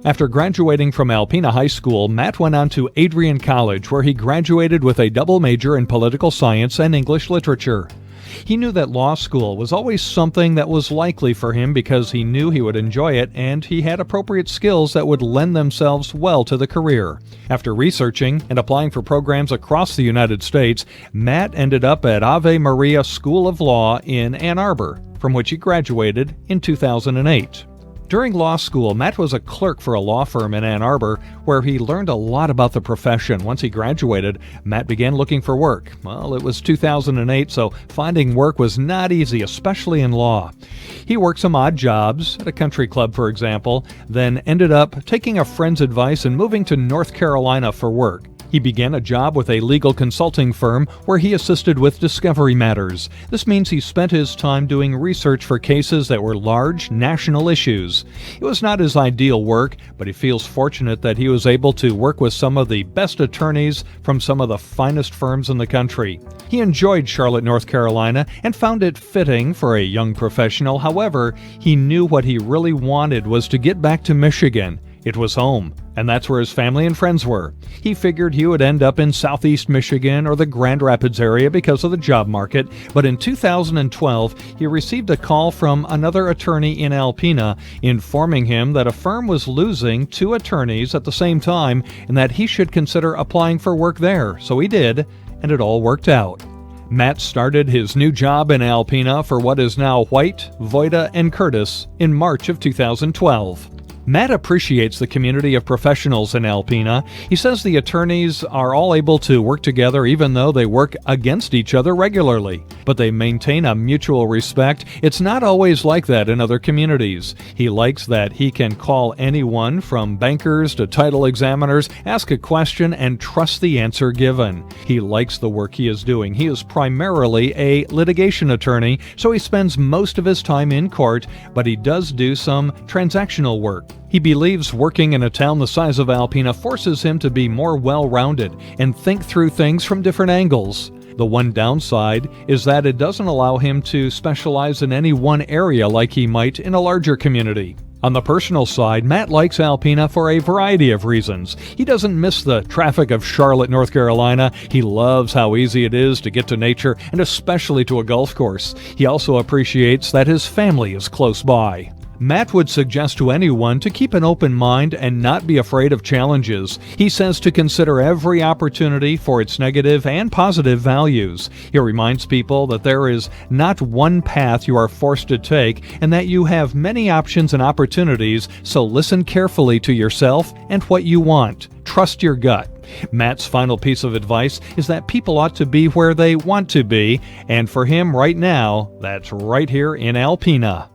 After graduating from Alpena High School, Matt went on to Adrian College, where he graduated with a double major in political science and English literature. He knew that law school was always something that was likely for him because he knew he would enjoy it and he had appropriate skills that would lend themselves well to the career. After researching and applying for programs across the United States, Matt ended up at Ave Maria School of Law in Ann Arbor, from which he graduated in 2008. During law school, Matt was a clerk for a law firm in Ann Arbor, where he learned a lot about the profession. Once he graduated, Matt began looking for work. Well, it was 2008, so finding work was not easy, especially in law. He worked some odd jobs, at a country club for example, then ended up taking a friend's advice and moving to North Carolina for work. He began a job with a legal consulting firm where he assisted with discovery matters. This means he spent his time doing research for cases that were large, national issues. It was not his ideal work, but he feels fortunate that he was able to work with some of the best attorneys from some of the finest firms in the country. He enjoyed Charlotte, North Carolina, and found it fitting for a young professional. However, he knew what he really wanted was to get back to Michigan. It was home, and that's where his family and friends were. He figured he would end up in southeast Michigan or the Grand Rapids area because of the job market, but in 2012, he received a call from another attorney in Alpena informing him that a firm was losing 2 attorneys at the same time and that he should consider applying for work there. So he did, and it all worked out. Matt started his new job in Alpena for what is now White, Wojda, and Curtis in March of 2012. Matt appreciates the community of professionals in Alpena. He says the attorneys are all able to work together even though they work against each other regularly, but they maintain a mutual respect. It's not always like that in other communities. He likes that he can call anyone from bankers to title examiners, ask a question, and trust the answer given. He likes the work he is doing. He is primarily a litigation attorney, so he spends most of his time in court, but he does do some transactional work. He believes working in a town the size of Alpena forces him to be more well-rounded and think through things from different angles. The one downside is that it doesn't allow him to specialize in any one area like he might in a larger community. On the personal side, Matt likes Alpena for a variety of reasons. He doesn't miss the traffic of Charlotte, North Carolina. He loves how easy it is to get to nature and especially to a golf course. He also appreciates that his family is close by. Matt would suggest to anyone to keep an open mind and not be afraid of challenges. He says to consider every opportunity for its negative and positive values. He reminds people that there is not one path you are forced to take and that you have many options and opportunities, so listen carefully to yourself and what you want. Trust your gut. Matt's final piece of advice is that people ought to be where they want to be, and for him right now, that's right here in Alpena.